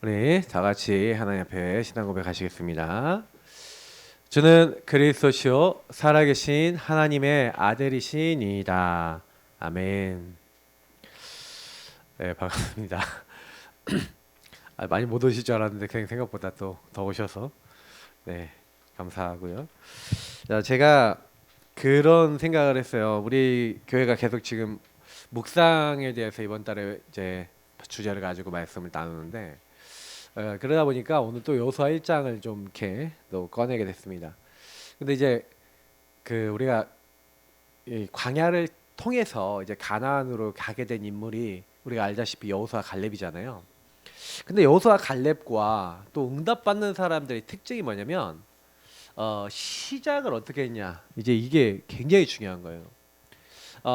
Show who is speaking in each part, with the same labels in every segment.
Speaker 1: 우리 다 같이 하나님 앞에 신앙 고백하시겠습니다. 저는 그리스도시요 살아계신 하나님의 아들이시니이다. 아멘. 네, 반갑습니다. 많이 못 오실 줄 알았는데 그냥 생각보다 또 더 오셔서 네, 감사하고요. 자, 제가 그런 생각을 했어요. 우리 교회가 계속 지금 묵상에 대해서 이번 달에 이제 주제를 가지고 말씀을 나누는데 그러다 보니까 오늘 또 여호수아 1장을 좀 이렇게 또 꺼내게 됐습니다. 근데 이제 그 우리가 이 광야를 통해서 이제 가나안으로 가게 된 인물이 우리가 알다시피 여호수아 갈렙이잖아요. 근데 여호수아 갈렙과 또 응답받는 사람들의 특징이 뭐냐면 시작을 어떻게 했냐. 이제 이게 굉장히 중요한 거예요.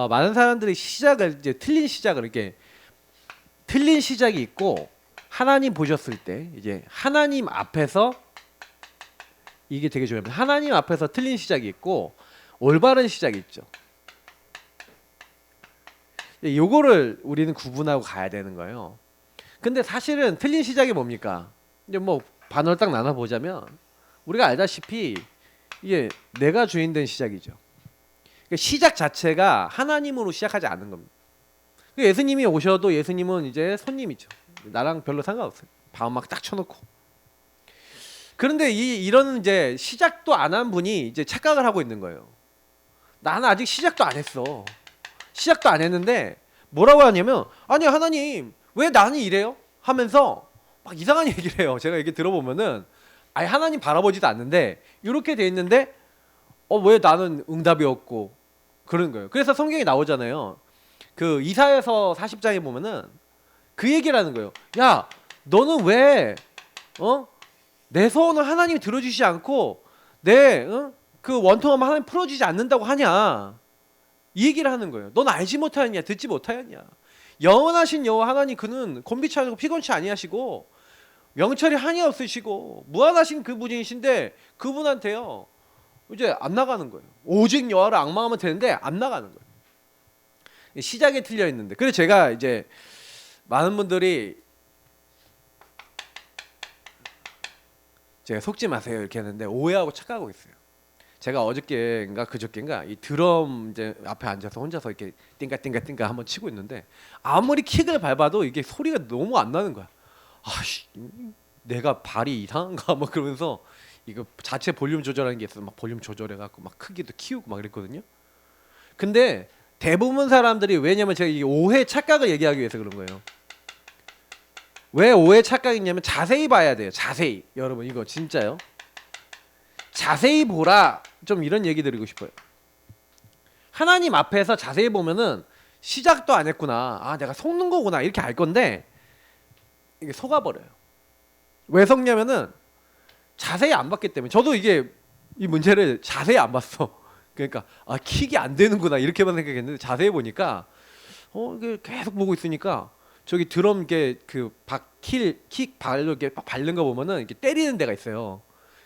Speaker 1: 많은 사람들이 시작을 이제 틀린 시작을 이렇게 틀린 시작이 있고 하나님 보셨을 때 이제 하나님 앞에서 이게 되게 중요합니다. 하나님 앞에서 틀린 시작이 있고 올바른 시작이 있죠. 요거를 우리는 구분하고 가야 되는 거예요. 근데 사실은 틀린 시작이 뭡니까? 이제 뭐 반으로 딱 나눠 보자면 우리가 알다시피 이게 내가 주인 된 시작이죠. 그러니까 시작 자체가 하나님으로 시작하지 않는 겁니다. 예수님이 오셔도 예수님은 이제 손님이죠. 나랑 별로 상관없어요. 방음막 딱 쳐놓고. 그런데 이런 이제 시작도 안 한 분이 이제 착각을 하고 있는 거예요. 나는 아직 시작도 안 했어. 시작도 안 했는데 뭐라고 하냐면 아니 하나님 왜 나는 이래요? 하면서 막 이상한 얘기를 해요. 제가 얘기 들어보면은 아니 하나님 바라보지도 않는데 이렇게 돼 있는데 왜 나는 응답이 없고 그런 거예요. 그래서 성경에 나오잖아요. 그 이사야서 40장에 보면은 그 얘기를 하는 거예요. 야 너는 왜 내 소원을 하나님이 들어주시지 않고 내 그 원통함을 하나님 풀어주지 않는다고 하냐. 이 얘기를 하는 거예요. 넌 알지 못하였냐 듣지 못하였냐. 영원하신 여호와 하나님 그는 곤비치 않고 피곤치 아니하시고 명철이 한이 없으시고 무한하신 그분이신데 그분한테요 이제 안 나가는 거예요. 오직 여호와를 앙망하면 되는데 안 나가는 거예요. 시작에 틀려 있는데. 그래서 제가 이제 많은 분들이 제가 속지 마세요 이렇게 했는데 오해하고 착각하고 있어요. 제가 어저께인가 그저께인가 이 드럼 이제 앞에 앉아서 혼자서 이렇게 띵가띵가띵가 한번 치고 있는데 아무리 킥을 밟아도 이게 소리가 너무 안 나는 거야. 아씨 내가 발이 이상한가 막 그러면서 이거 자체 볼륨 조절하는 게 있어서 막 볼륨 조절해갖고 막 크기도 키우고 막 그랬거든요. 근데 대부분 사람들이 왜냐면 제가 이 오해 착각을 얘기하기 위해서 그런 거예요. 왜 오해 착각이냐면 자세히 봐야 돼요. 자세히. 여러분 이거 진짜요. 자세히 보라. 좀 이런 얘기 드리고 싶어요. 하나님 앞에서 자세히 보면은 시작도 안 했구나. 아 내가 속는 거구나. 이렇게 알 건데 이게 속아버려요. 왜 속냐면은 자세히 안 봤기 때문에. 저도 이게 이 문제를 자세히 안 봤어. 그러니까 킥이 안 되는구나 이렇게만 생각했는데 자세히 보니까 이게 계속 보고 있으니까 저기 드럼 게 그 킥 발로 이렇게 밟는 거 보면은 이렇게 때리는 데가 있어요.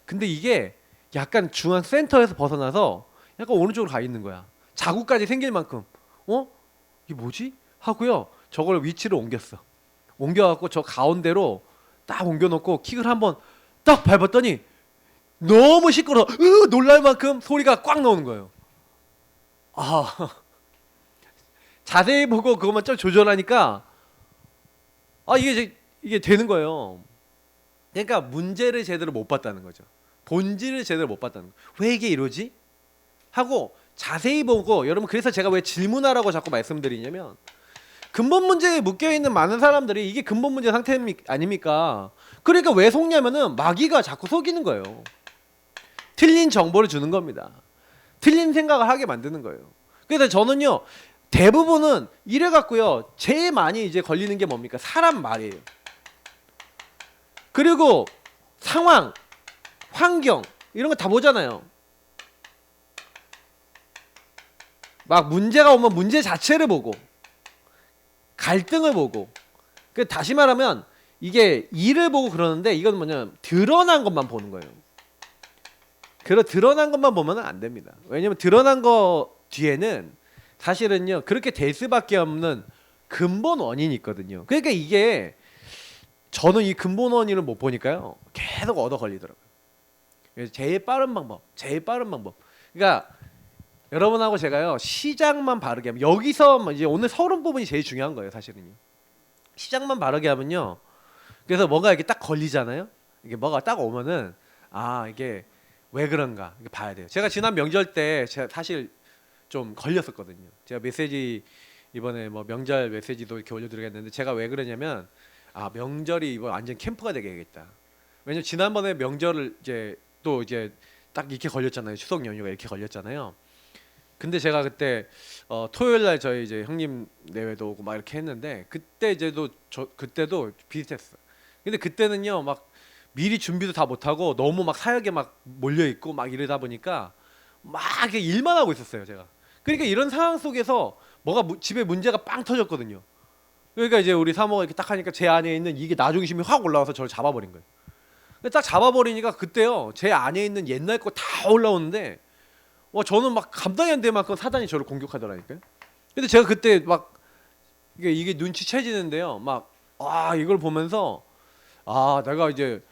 Speaker 1: 근데 이게 약간 중앙 센터에서 벗어나서 약간 오른쪽으로 가 있는 거야. 자국까지 생길 만큼. 이게 뭐지? 하고요. 저걸 위치를 옮겼어. 옮겨갖고 저 가운데로 딱 옮겨놓고 킥을 한번 딱 밟았더니 너무 시끄러워. 놀랄 만큼 소리가 꽉 나오는 거예요. 자세히 보고 그것만 좀 조절하니까 이게 되는 거예요. 그러니까 문제를 제대로 못 봤다는 거죠. 본질을 제대로 못 봤다는 거예요. 왜 이게 이러지? 하고 자세히 보고 여러분 그래서 제가 왜 질문하라고 자꾸 말씀드리냐면 근본 문제에 묶여있는 많은 사람들이 이게 근본 문제 상태 아닙니까? 그러니까 왜 속냐면은 마귀가 자꾸 속이는 거예요. 틀린 정보를 주는 겁니다. 틀린 생각을 하게 만드는 거예요. 그래서 저는요 대부분은 이래 갖고요 제일 많이 이제 걸리는 게 뭡니까? 사람 말이에요. 그리고 상황, 환경 이런 거 다 보잖아요. 막 문제가 오면 문제 자체를 보고 갈등을 보고 다시 말하면 이게 일을 보고 그러는데 이건 뭐냐면 드러난 것만 보는 거예요. 드러난 것만 보면 안 됩니다. 왜냐면 드러난 거 뒤에는 사실은요 그렇게 될 수밖에 없는 근본 원인이 있거든요. 그러니까 이게 저는 이 근본 원인을 못 보니까요. 계속 얻어 걸리더라고요. 그래서 제일 빠른 방법. 그러니까 여러분하고 제가요. 시작만 바르게 하면 여기서 이제 오늘 서론 부분이 제일 중요한 거예요, 사실은요. 시작만 바르게 하면요. 그래서 뭐가 이렇게 딱 걸리잖아요. 이게 뭐가 딱 오면은 아, 이게 왜 그런가 이게 봐야 돼요. 제가 지난 명절 때 제가 사실 좀 걸렸었거든요. 제가 메시지 이번에 뭐 명절 메시지도 이렇게 올려드리겠는데 제가 왜 그러냐면 아, 명절이 이번 완전 캠프가 되겠다. 왜냐면 지난번에 명절을 이제 또 이제 딱 이렇게 걸렸잖아요. 추석 연휴가 이렇게 걸렸잖아요. 근데 제가 그때 토요일 날 저희 이제 형님 내외도 오고 막 이렇게 했는데 그때 이제도 그때도 비슷했어. 근데 그때는요 막 미리 준비도 다 못하고 너무 막 사역에 막 몰려 있고 막 이러다 보니까 막 이렇게 일만 하고 있었어요 제가. 그러니까 이런 상황 속에서 뭐가 집에 문제가 빵 터졌거든요. 그러니까 이제 우리 사모가 이렇게 딱 하니까 제 안에 있는 이게 나 중심이 확 올라와서 저를 잡아버린 거예요. 근데 딱 잡아버리니까 그때요 제 안에 있는 옛날 거 다 올라오는데 와 저는 막 감당이 안 될 만큼 사단이 저를 공격하더라니까요. 근데 제가 그때 막 이게 눈치채지는데요. 막 아 이걸 보면서 아 내가 이제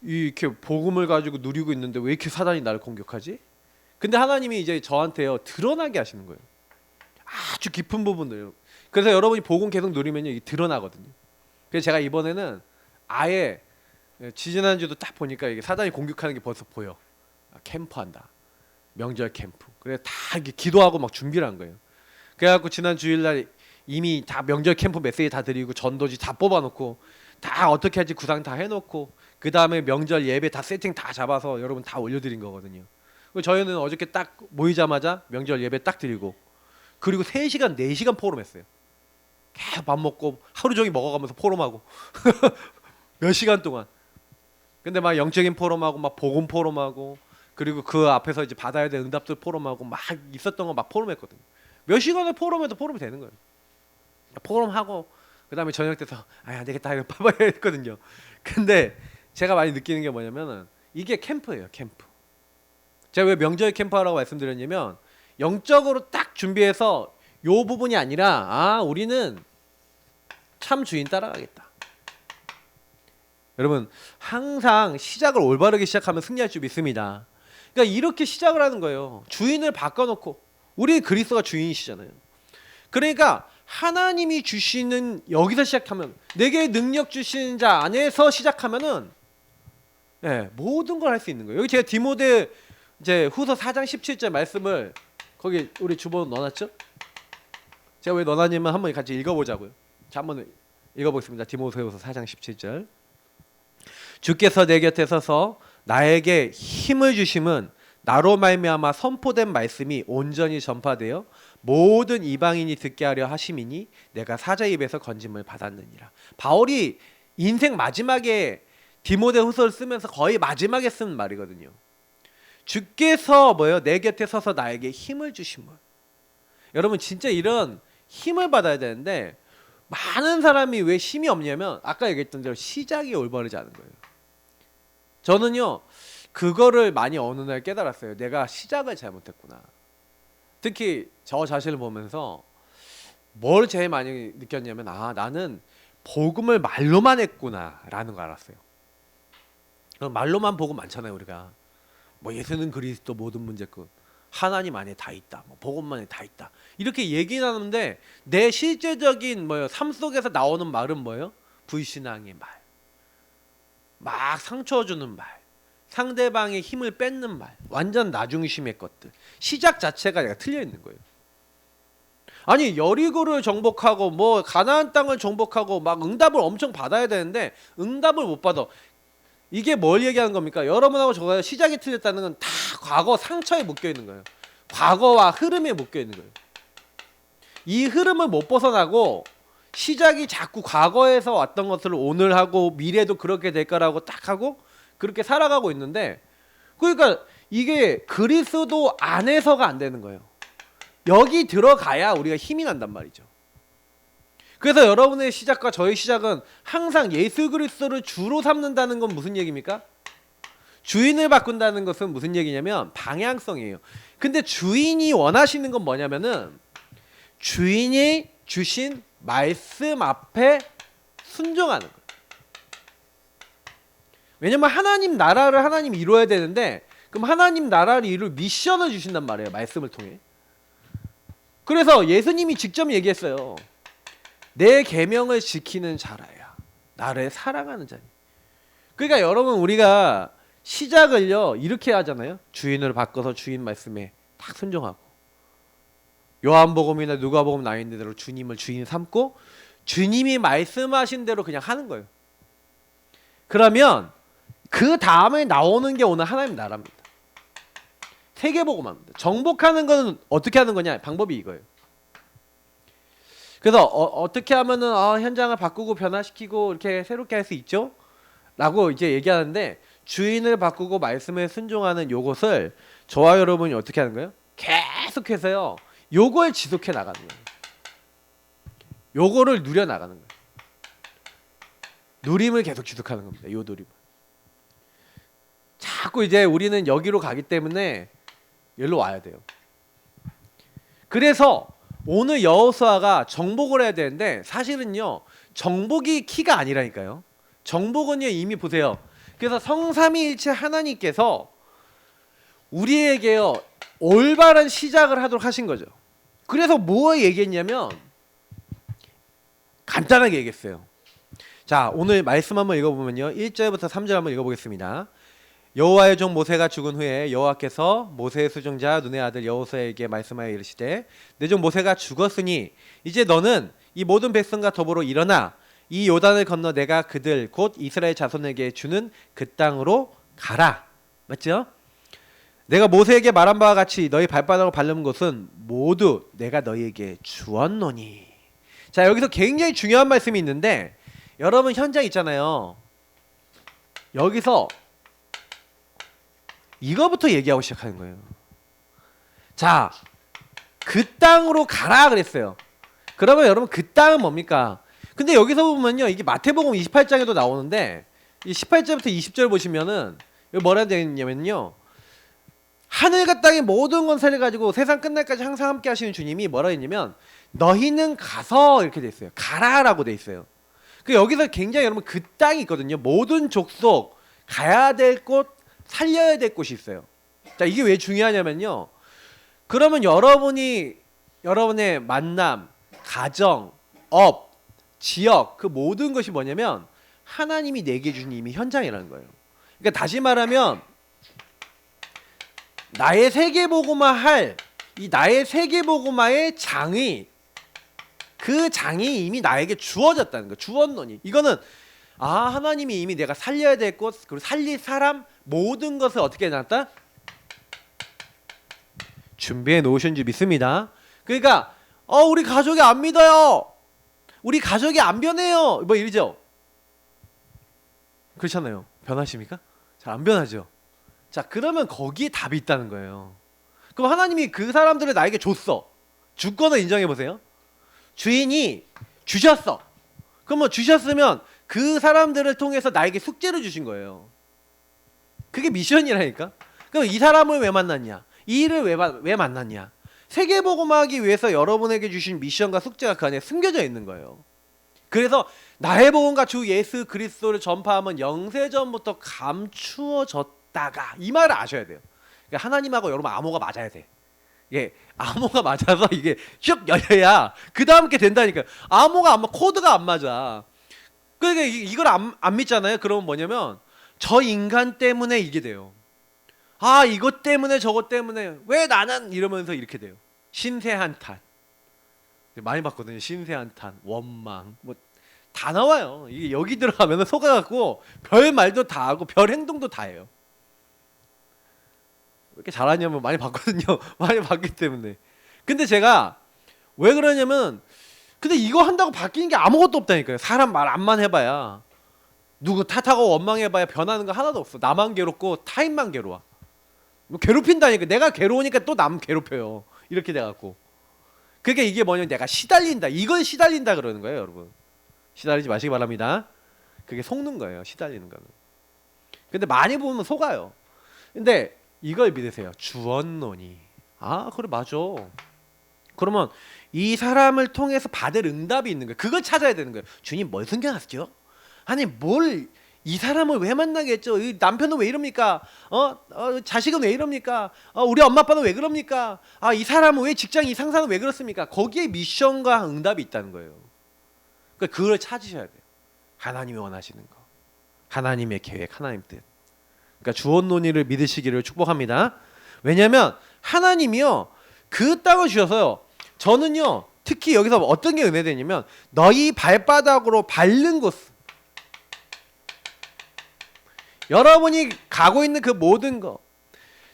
Speaker 1: 이렇게 복음을 가지고 누리고 있는데 왜 이렇게 사단이 나를 공격하지? 근데 하나님이 이제 저한테요 드러나게 하시는 거예요. 아주 깊은 부분을. 그래서 여러분이 복음 계속 누리면요 이게 드러나거든요. 그래서 제가 이번에는 아예 지지난주도 딱 보니까 이게 사단이 공격하는 게 벌써 보여. 아, 캠프한다. 명절 캠프. 그래 다 이렇게 기도하고 막 준비를 한 거예요. 그래갖고 지난 주일날 이미 다 명절 캠프 메시지 다 드리고 전도지 다 뽑아놓고 다 어떻게 할지 구상 다 해놓고 그 다음에 명절 예배 다 세팅 다 잡아서 여러분 다 올려드린 거거든요. 저희는 어저께 딱 모이자마자 명절 예배 딱 드리고 그리고 3시간 4시간 포럼했어요. 계속 밥 먹고 하루 종일 먹어가면서 포럼하고 몇 시간 동안. 근데 막 영적인 포럼하고 막 복음 포럼하고 그리고 그 앞에서 이제 받아야 될 응답들 포럼하고 막 있었던 거 막 포럼했거든요. 몇 시간을 포럼해도 포럼이 되는 거예요. 포럼하고 그 다음에 저녁 때서 안 되겠다 이거 봐봐야 했거든요. 근데 제가 많이 느끼는 게 뭐냐면은 이게 캠프예요, 캠프. 제가 왜 명절 캠프하라고 말씀드렸냐면 영적으로 딱 준비해서 요 부분이 아니라 아 우리는 참 주인 따라가겠다. 여러분 항상 시작을 올바르게 시작하면 승리할 줄 믿습니다. 그러니까 이렇게 시작을 하는 거예요. 주인을 바꿔놓고 우리 그리스도가 주인이시잖아요. 그러니까 하나님이 주시는 여기서 시작하면 내게 능력 주시는 자 안에서 시작하면은 네, 모든 걸 할 수 있는 거예요. 여기 제가 디모데 이제 후서 4장 17절 말씀을 거기 우리 주보로 넣어놨죠? 제가 왜 넣어놨냐면 한번 같이 읽어보자고요. 자 한번 읽어보겠습니다. 디모데후서 4장 17절. 주께서 내 곁에 서서 나에게 힘을 주심은 나로 말미암아 선포된 말씀이 온전히 전파되어 모든 이방인이 듣게 하려 하심이니 내가 사자 입에서 건짐을 받았느니라. 바울이 인생 마지막에 디모데후서를 쓰면서 거의 마지막에 쓴 말이거든요. 주께서 뭐예요? 내 곁에 서서 나에게 힘을 주심을. 여러분 진짜 이런 힘을 받아야 되는데 많은 사람이 왜 힘이 없냐면 아까 얘기했던 대로 시작이 올바르지 않은 거예요. 저는요 그거를 많이 어느 날 깨달았어요. 내가 시작을 잘못했구나. 특히 저 자신을 보면서 뭘 제일 많이 느꼈냐면 아 나는 복음을 말로만 했구나 라는 거 알았어요. 말로만 복음 많잖아요. 우리가 뭐 예수는 그리스도 모든 문제 끝 하나님 안에 다 있다 뭐 복음 안에 다 있다 이렇게 얘기 나누는데 내 실제적인 뭐예요 삶 속에서 나오는 말은 뭐예요? 불신앙의 말, 막 상처 주는 말, 상대방의 힘을 뺏는 말, 완전 나중심의 것들. 시작 자체가 내가 틀려 있는 거예요. 아니 여리고를 정복하고 뭐 가나안 땅을 정복하고 막 응답을 엄청 받아야 되는데 응답을 못 받아. 이게 뭘 얘기하는 겁니까? 여러분하고 저가 시작이 틀렸다는 건 다 과거 상처에 묶여 있는 거예요. 과거와 흐름에 묶여 있는 거예요. 이 흐름을 못 벗어나고 시작이 자꾸 과거에서 왔던 것을 오늘 하고 미래도 그렇게 될 거라고 딱 하고 그렇게 살아가고 있는데 그러니까 이게 그리스도 안에서가 안 되는 거예요. 여기 들어가야 우리가 힘이 난단 말이죠. 그래서 여러분의 시작과 저의 시작은 항상 예수 그리스도를 주로 삼는다는 건 무슨 얘기입니까? 주인을 바꾼다는 것은 무슨 얘기냐면 방향성이에요. 근데 주인이 원하시는 건 뭐냐면은 주인이 주신 말씀 앞에 순종하는 거예요. 왜냐면 하나님 나라를 하나님이 이루어야 되는데, 그럼 하나님 나라를 이룰 미션을 주신단 말이에요. 말씀을 통해. 그래서 예수님이 직접 얘기했어요. 내 계명을 지키는 자라야 나를 사랑하는 자니. 그러니까 여러분, 우리가 시작을요 이렇게 하잖아요. 주인을 바꿔서 주인 말씀에 딱 순종하고, 요한복음이나 누가복음 나와 있는 대로 주님을 주인 삼고 주님이 말씀하신 대로 그냥 하는 거예요. 그러면 그 다음에 나오는 게 오늘 하나님 나라입니다. 세계복음화입니다. 정복하는 거는 어떻게 하는 거냐? 방법이 이거예요. 그래서 어떻게 하면은 현장을 바꾸고 변화시키고 이렇게 새롭게 할 수 있죠? 라고 이제 얘기하는데, 주인을 바꾸고 말씀에 순종하는 요것을 저와 여러분이 어떻게 하는 거예요? 계속해서요 요걸 지속해 나가는 거예요. 요거를 누려 나가는 거예요. 누림을 계속 지속하는 겁니다. 요 누림. 자꾸 이제 우리는 여기로 가기 때문에 여기로 와야 돼요. 그래서 오늘 여호수아가 정복을 해야 되는데, 사실은요 정복이 키가 아니라니까요. 정복은요 이미 보세요. 그래서 성삼위일체 하나님께서 우리에게요 올바른 시작을 하도록 하신 거죠. 그래서 뭐 얘기했냐면 간단하게 얘기했어요. 자, 오늘 말씀 한번 읽어보면요 1절부터 3절 한번 읽어보겠습니다. 여호와의 종 모세가 죽은 후에 여호와께서 모세의 수종자 눈의 아들 여호수아에게 말씀하여 이르시되, 내 종 모세가 죽었으니 이제 너는 이 모든 백성과 더불어 일어나 이 요단을 건너 내가 그들 곧 이스라엘 자손에게 주는 그 땅으로 가라. 맞죠? 내가 모세에게 말한 바와 같이 너희 발바닥으로 밟는 곳은 모두 내가 너희에게 주었노니. 자, 여기서 굉장히 중요한 말씀이 있는데, 여러분 현장 있잖아요. 여기서 이거부터 얘기하고 시작하는 거예요. 자, 그 땅으로 가라 그랬어요. 그러면 여러분 그 땅은 뭡니까? 근데 여기서 보면요 이게 마태복음 28장에도 나오는데, 이 18절부터 20절 보시면은 뭐라 되어 있냐면요, 하늘과 땅의 모든 권세를 가지고 세상 끝날까지 항상 함께 하시는 주님이 뭐라 했냐면, 너희는 가서 이렇게 돼 있어요. 가라라고 돼 있어요. 그 여기서 굉장히 여러분 그 땅이 있거든요. 모든 족속 가야 될 곳, 살려야 될 곳이 있어요. 자, 이게 왜 중요하냐면요, 그러면 여러분이 여러분의 만남, 가정, 업, 지역, 그 모든 것이 뭐냐면 하나님이 내게 주신 이미 현장이라는 거예요. 그러니까 다시 말하면 나의 세계복음화 할 이 나의 세계복음화의 장이, 그 장이 이미 나에게 주어졌다는 거예요. 주었노니. 이거는 하나님이 이미 내가 살려야 될 곳, 그리고 살릴 사람, 모든 것을 어떻게 해놨다? 준비해 놓으신 줄 믿습니다. 그러니까 우리 가족이 안 믿어요, 우리 가족이 안 변해요, 뭐 이러죠. 그렇잖아요. 변하십니까? 잘 안 변하죠. 자, 그러면 거기에 답이 있다는 거예요. 그럼 하나님이 그 사람들을 나에게 줬어. 주권을 인정해 보세요. 주인이 주셨어. 그러면 주셨으면 그 사람들을 통해서 나에게 숙제를 주신 거예요. 그게 미션이라니까. 그럼 이 사람을 왜 만났냐? 이 일을 왜 만났냐? 세계복음화하기 위해서 여러분에게 주신 미션과 숙제가 그 안에 숨겨져 있는 거예요. 그래서 나의 복음과 주 예수 그리스도를 전파하면 영세전부터 감추어졌다가, 이 말을 아셔야 돼요. 그러니까 하나님하고 여러분 암호가 맞아야 돼. 예, 암호가 맞아서 이게 쭉 열려야 그 다음 게 된다니까요. 암호가 코드가 안 맞아. 그러니까 이걸 안 믿잖아요. 그러면 뭐냐면 저 인간 때문에 이게 돼요. 이것 때문에 저것 때문에 왜 나는, 이러면서 이렇게 돼요. 신세한탄 많이 봤거든요. 신세한탄, 원망, 뭐 다 나와요. 이게 여기 들어가면 속아갖고 별 말도 다 하고 별 행동도 다 해요. 왜 이렇게 잘하냐면 많이 봤거든요. 많이 봤기 때문에. 근데 제가 왜 그러냐면, 근데 이거 한다고 바뀌는 게 아무것도 없다니까요. 사람 말 암만 해봐야, 누구 탓하고 원망해봐야 변하는 거 하나도 없어. 나만 괴롭고 타인만 괴로워. 뭐 괴롭힌다니까. 내가 괴로우니까 또 남 괴롭혀요. 이렇게 돼갖고. 그러니까 이게 뭐냐면 내가 시달린다. 이건 시달린다 그러는 거예요, 여러분. 시달리지 마시기 바랍니다. 그게 속는 거예요, 시달리는 거는. 근데 많이 보면 속아요. 근데 이걸 믿으세요. 주었노니. 그래, 맞아. 그러면 이 사람을 통해서 받을 응답이 있는 거예요. 그걸 찾아야 되는 거예요. 주님 뭘 숨겨놨죠? 아니 뭘 이 사람을 왜 만나겠죠? 이 남편은 왜 이럽니까? 자식은 왜 이럽니까? 우리 엄마 아빠는 왜 그럽니까? 이 사람은 왜 직장 이 상사는 왜 그렇습니까? 거기에 미션과 응답이 있다는 거예요. 그러니까 그걸 찾으셔야 돼요. 하나님이 원하시는 거, 하나님의 계획, 하나님 뜻. 그러니까 주원 논의를 믿으시기를 축복합니다. 왜냐하면 하나님이요 그 땅을 주셔서요. 저는요 특히 여기서 어떤 게 은혜되냐면 너희 발바닥으로 밟는 곳, 여러분이 가고 있는 그 모든 거,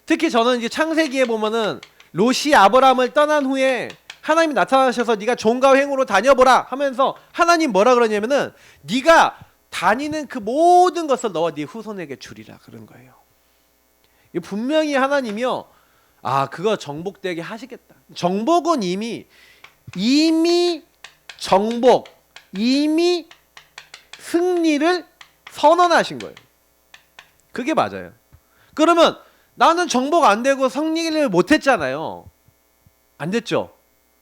Speaker 1: 특히 저는 이제 창세기에 보면은 롯이 아브라함을 떠난 후에 하나님이 나타나셔서 네가 종과 행으로 다녀보라 하면서 하나님 뭐라 그러냐면은 네가 다니는 그 모든 것을 너와 네 후손에게 주리라 그런 거예요. 분명히 하나님이요 그거 정복되게 하시겠다. 정복은 이미 정복, 이미 승리를 선언하신 거예요. 그게 맞아요. 그러면 나는 정복 안 되고 승리를 못 했잖아요. 안 됐죠?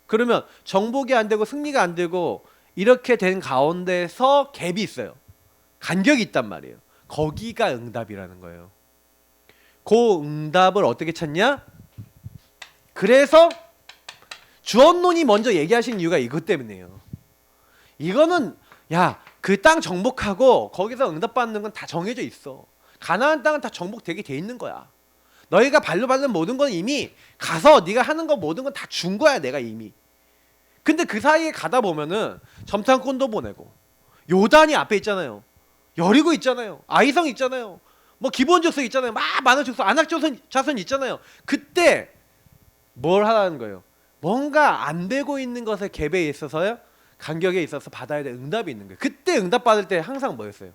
Speaker 1: 그러면 정복이 안 되고 승리가 안 되고 이렇게 된 가운데서 갭이 있어요. 간격이 있단 말이에요. 거기가 응답이라는 거예요. 그 응답을 어떻게 찾냐? 그래서 주언론이 먼저 얘기하신 이유가 이것 때문이에요. 이거는 그 땅 정복하고 거기서 응답받는 건 다 정해져 있어. 가나안 땅은 다 정복되게 돼 있는 거야. 너희가 발로 밟는 모든 건 이미 가서 네가 하는 거 모든 건 다 준 거야 내가 이미. 근데 그 사이에 가다 보면은 점탄권도 보내고 요단이 앞에 있잖아요. 여리고 있잖아요. 아이성 있잖아요. 뭐 기본 족속 있잖아요. 많은 족속, 안악 자손 있잖아요. 그때 뭘 하라는 거예요? 뭔가 안 되고 있는 것의 갭에 있어서요. 간격에 있어서 받아야 될 응답이 있는 거예요. 그때 응답 받을 때 항상 뭐였어요?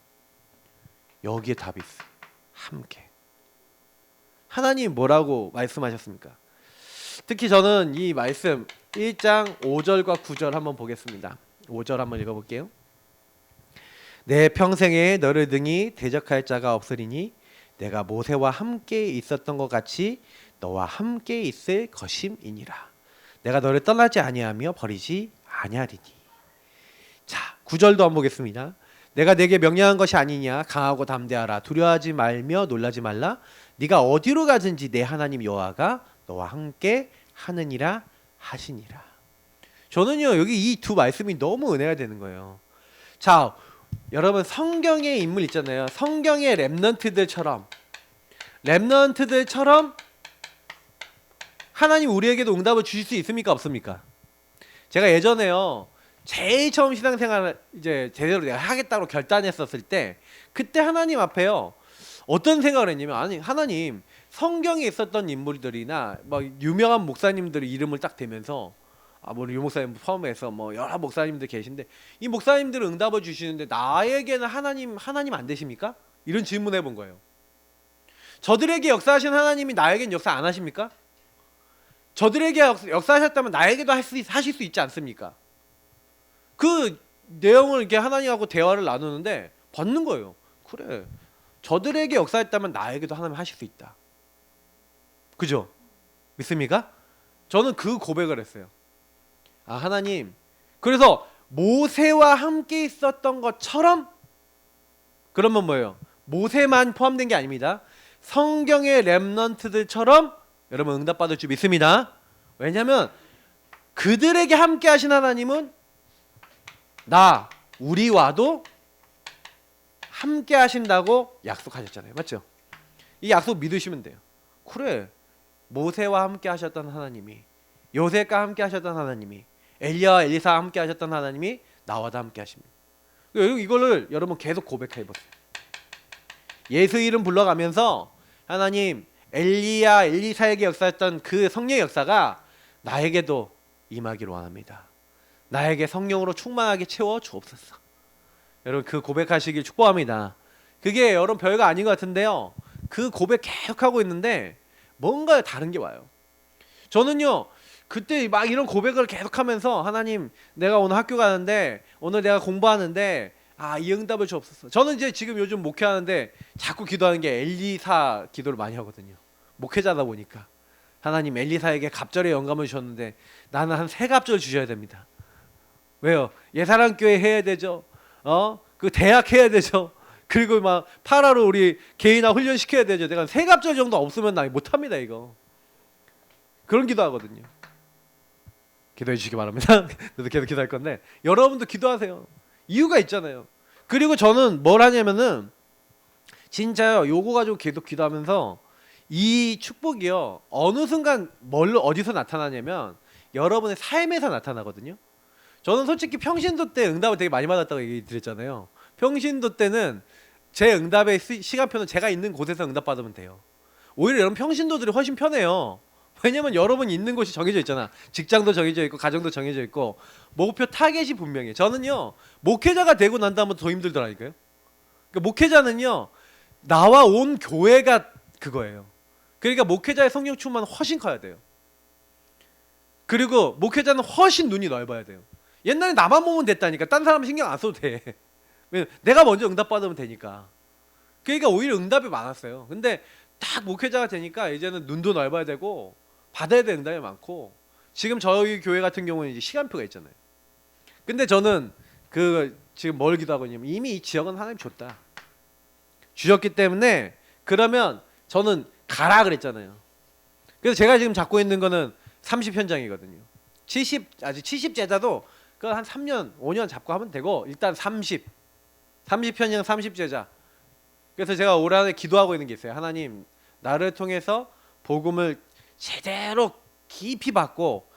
Speaker 1: 여기에 답이 있어요. 함께. 하나님 뭐라고 말씀하셨습니까? 특히 저는 이 말씀 1장 5절과 9절 한번 보겠습니다. 5절 한번 읽어볼게요. 내 평생에 너를 등이 대적할 자가 없으리니 내가 모세와 함께 있었던 것 같이 너와 함께 있을 것임이니라. 내가 너를 떠나지 아니하며 버리지 아니하리니. 자, 9절도 한번 보겠습니다. 내가 내게 명령한 것이 아니냐. 강하고 담대하라. 두려워하지 말며 놀라지 말라. 네가 어디로 가든지 내 하나님 여호와가 너와 함께 하느니라 하시니라. 저는요 여기 이 두 말씀이 너무 은혜가 되는 거예요. 자, 여러분 성경의 인물 있잖아요. 성경의 렘넌트들처럼 하나님 우리에게도 응답을 주실 수 있습니까? 없습니까? 제가 예전에요 제일 처음 신앙생활을 이제 제대로 내가 하겠다고 결단했었을 때 그때 하나님 앞에요 어떤 생각을 했냐면 아니 하나님 성경에 있었던 인물들이나 막 유명한 목사님들의 이름을 딱 대면서 뭐 유 목사님 포함해서 뭐 여러 목사님들 계신데 이 목사님들은 응답을 주시는데 나에게는 하나님 안 되십니까? 이런 질문을 해본 거예요. 저들에게 역사하신 하나님이 나에겐 역사 안 하십니까? 저들에게 역사하셨다면 나에게도 하실 수 있지 않습니까? 그 내용을 이렇게 하나님하고 대화를 나누는데 받는 거예요. 그래, 저들에게 역사했다면 나에게도 하나님 하실 수 있다. 그죠? 믿습니까? 저는 그 고백을 했어요. 하나님, 그래서 모세와 함께 있었던 것처럼, 그러면 뭐예요? 모세만 포함된 게 아닙니다. 성경의 렘넌트들처럼 여러분 응답받을 줄 믿습니다. 왜냐하면 그들에게 함께 하신 하나님은 우리와도 함께 하신다고 약속하셨잖아요. 맞죠? 이 약속 믿으시면 돼요. 그래, 모세와 함께 하셨던 하나님이, 요셉과 함께 하셨던 하나님이, 엘리야와 엘리사와 함께 하셨던 하나님이 나와도 함께 하십니다. 이거를 여러분 계속 고백해 보세요. 예수 이름 불러가면서 하나님, 엘리야, 엘리사에게 역사했던 그 성령의 역사가 나에게도 임하기를 원합니다. 나에게 성령으로 충만하게 채워 주옵소서. 여러분 그 고백하시길 축복합니다. 그게 여러분 별거 아닌 것 같은데요. 그 고백 계속하고 있는데 뭔가 다른 게 와요. 저는요 그때 막 이런 고백을 계속하면서 하나님, 내가 오늘 학교 가는데, 오늘 내가 공부하는데 이 응답을 주옵소서. 저는 이제 지금 요즘 목회하는데 자꾸 기도하는 게 엘리사 기도를 많이 하거든요. 목회자다 보니까 하나님, 엘리사에게 갑절의 영감을 주셨는데 나는 한 3갑절 주셔야 됩니다. 왜요? 예사랑교회 해야 되죠. 그 대학 해야 되죠. 그리고 막 파라로 우리 개인화 훈련 시켜야 되죠. 내가 세 갑절 정도 없으면 나 못합니다 이거. 그런 기도하거든요. 기도해 주시기 바랍니다. 그래서 계속 기도할 건데 여러분도 기도하세요. 이유가 있잖아요. 그리고 저는 뭘 하냐면은 진짜요. 요거 가지고 계속 기도하면서 이 축복이요. 어느 순간 뭘로 어디서 나타나냐면 여러분의 삶에서 나타나거든요. 저는 솔직히 평신도 때 응답을 되게 많이 받았다고 얘기 드렸잖아요. 평신도 때는 제 응답의 시간표는 제가 있는 곳에서 응답받으면 돼요. 오히려 여러분 평신도들이 훨씬 편해요. 왜냐면 여러분이 있는 곳이 정해져 있잖아. 직장도 정해져 있고 가정도 정해져 있고 목표 타겟이 분명해. 저는요 목회자가 되고 난 다음부터 더 힘들더라니까요. 그러니까 목회자는요 나와 온 교회가 그거예요. 그러니까 목회자의 성령 충만은 훨씬 커야 돼요. 그리고 목회자는 훨씬 눈이 넓어야 돼요. 옛날에 나만 보면 됐다니까. 딴 사람 신경 안 써도 돼. 내가 먼저 응답 받으면 되니까. 그러니까 오히려 응답이 많았어요. 근데 딱 목회자가 되니까 이제는 눈도 넓어야 되고 받아야 될 응답이 많고 지금 저희 교회 같은 경우는 이제 시간표가 있잖아요. 근데 저는 그 지금 뭘 기도하고 있냐면 이미 이 지역은 하나님 줬다. 주셨기 때문에 그러면 저는 가라 그랬잖아요. 그래서 제가 지금 잡고 있는 거는 30현장이거든요. 70 아직 70 제자도 그 한 3년 5년 잡고 하면 되고 일단 30현장 30 제자. 그래서 제가 올 한해 기도하고 있는 게 있어요. 하나님 나를 통해서 복음을 제대로 깊이 받고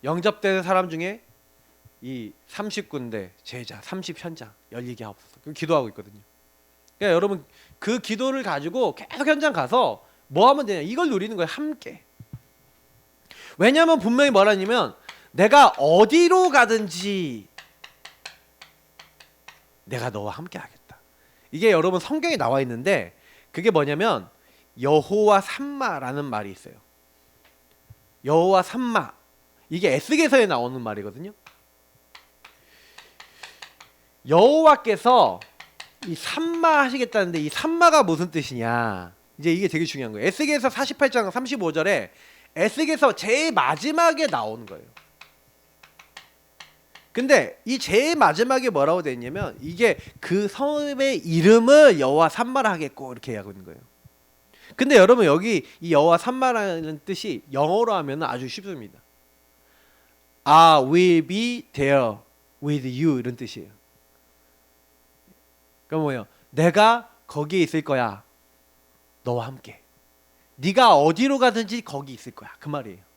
Speaker 1: 영접되는 사람 중에 이 30군데 제자 30현장 열리게 하옵소서. 그럼 기도하고 있거든요. 그러니까 여러분 그 기도를 가지고 계속 현장 가서 뭐 하면 되냐 이걸 누리는 거예요. 함께. 왜냐하면 분명히 뭐라냐면 내가 어디로 가든지 내가 너와 함께 하겠다. 이게 여러분 성경에 나와 있는데 그게 뭐냐면 여호와 삼마라는 말이 있어요. 여호와 삼마. 이게 에스겔서에 나오는 말이거든요. 여호와께서 이 삼마 하시겠다는데 이 삼마가 무슨 뜻이냐? 이제 이게 되게 중요한 거예요. 에스겔서 48장 35절에 에스겔서 제일 마지막에 나오는 거예요. 근데 이 제일 마지막에 뭐라고 돼 있냐면 이게 그 성의 이름을 여호와 삼마라 하겠고 이렇게 하고 있는 거예요. 근데 여러분 여기 이 여호와 삼마라는 뜻이 영어로 하면 아주 쉽습니다. I will be there with you 이런 뜻이에요. 그럼 뭐예요? 내가 거기에 있을 거야. 너와 함께. 네가 어디로 가든지 거기 있을 거야. 그 말이에요.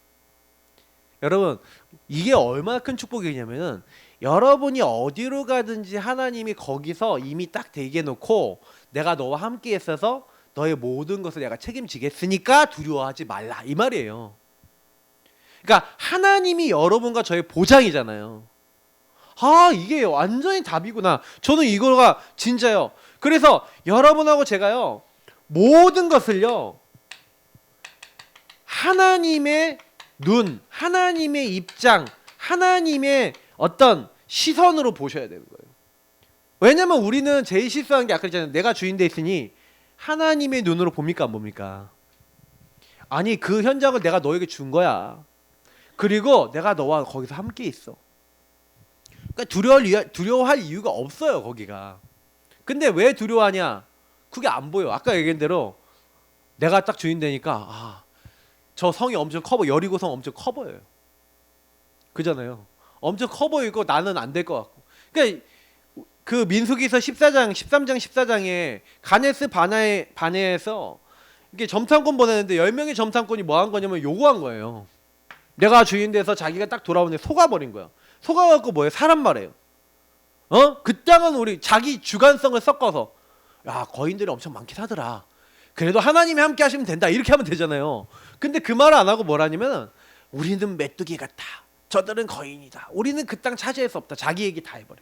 Speaker 1: 여러분 이게 얼마나 큰 축복이냐면은 여러분이 어디로 가든지 하나님이 거기서 이미 딱 대기해 놓고 내가 너와 함께 있어서 너의 모든 것을 내가 책임지겠으니까 두려워하지 말라 이 말이에요. 그러니까 하나님이 여러분과 저의 보장이잖아요. 아 이게 완전히 답이구나. 저는 이거가 진짜요. 그래서 여러분하고 제가요 모든 것을요 하나님의 눈, 하나님의 입장, 하나님의 어떤 시선으로 보셔야 되는 거예요. 왜냐면 우리는 제일 실수하는 게 아까 그랬잖아요. 내가 주인 돼 있으니 하나님의 눈으로 봅니까 안 봅니까? 아니 그 현장을 내가 너에게 준 거야. 그리고 내가 너와 거기서 함께 있어. 그러니까 두려워할 이유가 없어요 거기가. 근데 왜 두려워하냐? 그게 안 보여. 아까 얘기한 대로 내가 딱 주인 되니까 저 성이 엄청 커 보여. 여리고성 엄청 커 보여요. 그잖아요. 엄청 커 보이고 나는 안 될 것 같고. 그러니까 그 민수기서 14장, 13장, 14장에 가네스 바네에서 이게 점탐꾼 보내는데 10명의 점탐꾼이 뭐 한 거냐면 요구한 거예요. 내가 주인 돼서 자기가 딱 돌아오는데 속아버린 거야. 속아갖고 뭐예요? 사람 말이에요. 그 땅은 우리 자기 주관성을 섞어서 야 거인들이 엄청 많긴 하더라. 그래도 하나님이 함께 하시면 된다. 이렇게 하면 되잖아요. 근데 그 말을 안 하고 뭐라냐면 우리는 메뚜기 같다. 저들은 거인이다. 우리는 그 땅 차지할 수 없다. 자기 얘기 다 해버려.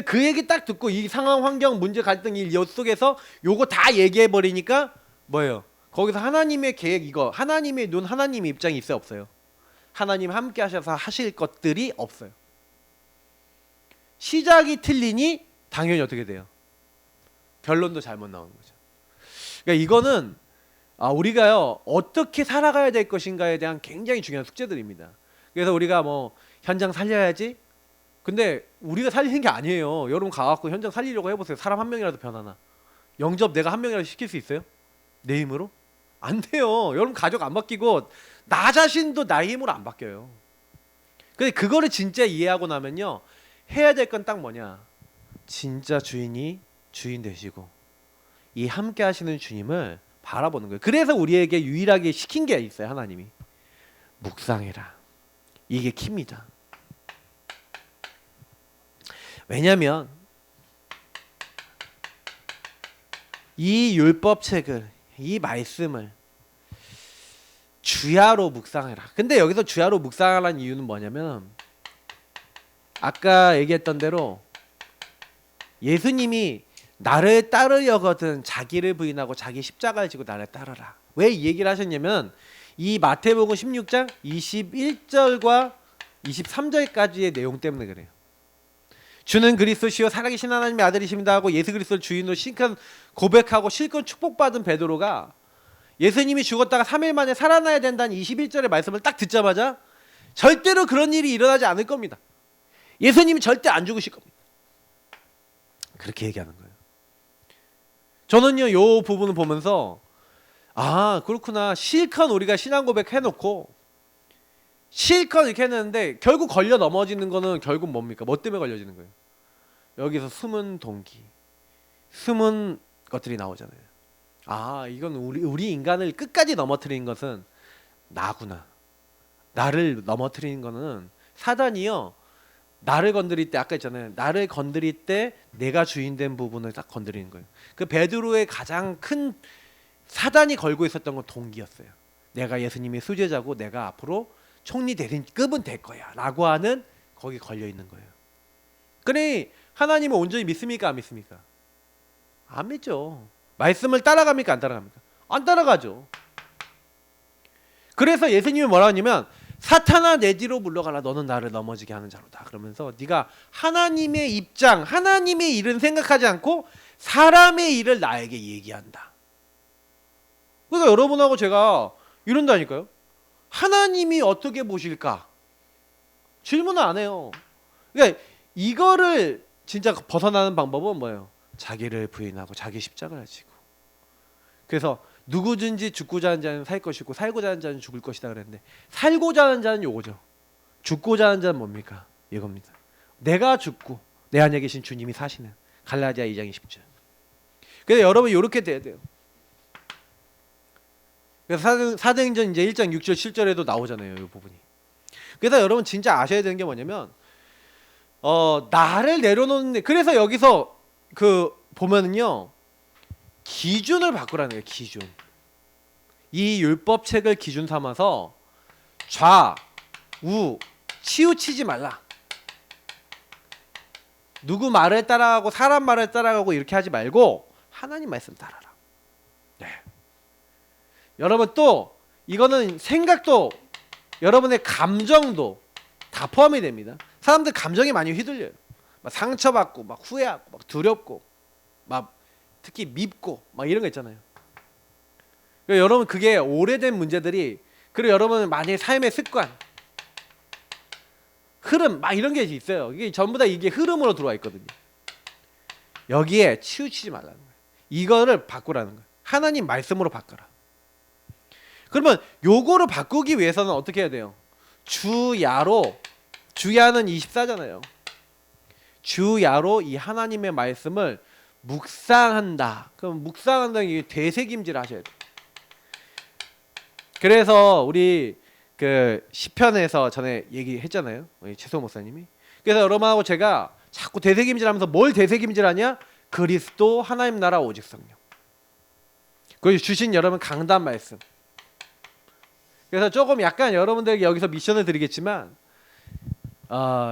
Speaker 1: 그 얘기 딱 듣고 이 상황, 환경, 문제, 갈등 이 속에서 요거 다 얘기해 버리니까 뭐예요? 거기서 하나님의 계획 이거 하나님의 눈, 하나님의 입장이 있어요, 없어요? 하나님 함께 하셔서 하실 것들이 없어요. 시작이 틀리니 당연히 어떻게 돼요? 결론도 잘못 나오는 거죠. 그러니까 이거는 우리가요 어떻게 살아가야 될 것인가에 대한 굉장히 중요한 숙제들입니다. 그래서 우리가 뭐 현장 살려야지, 근데 우리가 살리는 게 아니에요. 여러분 가갖고 현장 살리려고 해보세요. 사람 한 명이라도 변하나? 영접 내가 한 명이라도 시킬 수 있어요? 내 힘으로? 안 돼요. 여러분 가족 안 바뀌고 나 자신도 나의 힘으로 안 바뀌어요. 근데 그거를 진짜 이해하고 나면요, 해야 될 건 딱 뭐냐? 진짜 주인이 주인 되시고 이 함께 하시는 주님을 바라보는 거예요. 그래서 우리에게 유일하게 시킨 게 있어요. 하나님이 묵상해라. 이게 킵니다. 왜냐하면 이 율법책을, 이 말씀을 주야로 묵상해라. 근데 여기서 주야로 묵상하라는 이유는 뭐냐면 아까 얘기했던 대로 예수님이 나를 따르려거든 자기를 부인하고 자기 십자가를 지고 나를 따르라. 왜 이 얘기를 하셨냐면 이 마태복음 16장 21절과 23절까지의 내용 때문에 그래요. 주는 그리스도시요 살아계신 하나님의 아들이십니다 하고 예수 그리스도를 주인으로 실컷 고백하고 실컷 축복받은 베드로가 예수님이 죽었다가 3일 만에 살아나야 된다는 21절의 말씀을 딱 듣자마자 절대로 그런 일이 일어나지 않을 겁니다. 예수님이 절대 안 죽으실 겁니다. 그렇게 얘기하는 거예요. 저는요, 요 부분을 보면서 아, 그렇구나. 실컷 우리가 신앙 고백 해놓고 실컷 이렇게 했는데 결국 걸려 넘어지는 거는 결국 뭡니까? 뭐 때문에 걸려지는 거예요? 여기서 숨은 동기, 숨은 것들이 나오잖아요. 아, 이건 우리 인간을 끝까지 넘어뜨리는 것은 나구나. 나를 넘어뜨리는 거는 사단이요. 나를 건드릴 때 아까 했잖아요. 나를 건드릴 때 내가 주인된 부분을 딱 건드리는 거예요. 그 베드로의 가장 큰 사단이 걸고 있었던 건 동기였어요. 내가 예수님의 수제자고 내가 앞으로 총리 대신급은 될 거야 라고 하는 거기 걸려 있는 거예요. 그래 하나님을 온전히 믿습니까? 안 믿습니까? 안 믿죠. 말씀을 따라갑니까? 안 따라갑니까? 안 따라가죠. 그래서 예수님이 뭐라 하냐면 사탄아 내 뒤로 물러가라. 너는 나를 넘어지게 하는 자로다. 그러면서 네가 하나님의 입장, 하나님의 일은 생각하지 않고 사람의 일을 나에게 얘기한다. 그러니까 여러분하고 제가 이런다니까요. 하나님이 어떻게 보실까? 질문을 안 해요. 그러니까 이거를 진짜 벗어나는 방법은 뭐예요? 자기를 부인하고 자기 십자가를 지고. 그래서 누구든지 죽고자 하는 자는 살 것이고 살고자 하는 자는 죽을 것이다 그랬는데 살고자 하는 자는 요거죠. 죽고자 하는 자는 뭡니까? 이겁니다. 내가 죽고 내 안에 계신 주님이 사시는 갈라디아 2장 20절. 그래서 여러분 이렇게 돼야 돼요. 그래서 사도행전 이제 1장 6절 7절에도 나오잖아요. 이 부분이. 그래서 여러분 진짜 아셔야 되는 게 뭐냐면 나를 내려놓는 그래서 여기서 그 보면은요. 기준을 바꾸라는 거예요. 기준. 이 율법책을 기준 삼아서 좌, 우, 치우치지 말라. 누구 말을 따라가고 사람 말을 따라가고 이렇게 하지 말고 하나님 말씀 따라라. 네. 여러분 또 이거는 생각도 여러분의 감정도 다 포함이 됩니다. 사람들 감정이 많이 휘둘려요. 막 상처받고 막 후회하고 막 두렵고 막 특히 밉고 막 이런 거 있잖아요. 그러니까 여러분 그게 오래된 문제들이 그리고 여러분 만약에 삶의 습관 흐름 막 이런 게 있어요. 이게 전부 다 이게 흐름으로 들어와 있거든요. 여기에 치우치지 말라는 거예요. 이거를 바꾸라는 거예요. 하나님 말씀으로 바꿔라. 그러면 요거를 바꾸기 위해서는 어떻게 해야 돼요? 주야로 주야는 24잖아요. 주야로 이 하나님의 말씀을 묵상한다. 그럼 묵상한다는 게 되새김질 하셔야 돼요. 그래서 우리 그 시편에서 전에 얘기했잖아요. 최소 목사님이. 그래서 여러분하고 제가 자꾸 되새김질하면서 뭘 되새김질하냐? 그리스도 하나님 나라 오직 성령. 그리고 주신 여러분 강단 말씀. 그래서 조금 약간 여러분들에게 여기서 미션을 드리겠지만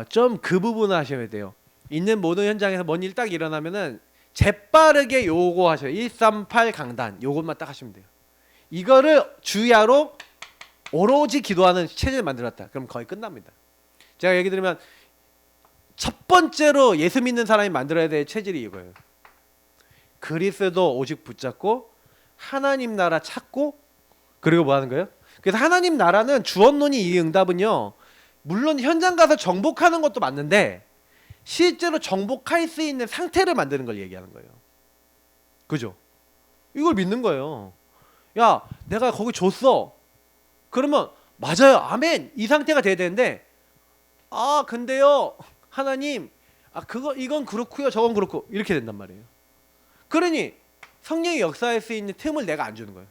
Speaker 1: 좀 그 부분을 하셔야 돼요. 있는 모든 현장에서 뭔 일 딱 일어나면은 재빠르게 요거 하셔요. 138 강단 요것만 딱 하시면 돼요. 이거를 주야로 오로지 기도하는 체제를 만들었다. 그럼 거의 끝납니다. 제가 얘기 드리면 첫 번째로 예수 믿는 사람이 만들어야 될 체질이 이거예요. 그리스도 오직 붙잡고 하나님 나라 찾고 그리고 뭐 하는 거예요? 그래서 하나님 나라는 주언론이 이 응답은요. 물론 현장 가서 정복하는 것도 맞는데 실제로 정복할 수 있는 상태를 만드는 걸 얘기하는 거예요. 그죠? 이걸 믿는 거예요. 야, 내가 거기 줬어. 그러면 맞아요. 아멘. 이 상태가 돼야 되는데, 아, 근데요, 하나님, 이건 그렇고요, 저건 그렇고 이렇게 된단 말이에요. 그러니 성령이 역사할 수 있는 틈을 내가 안 주는 거예요.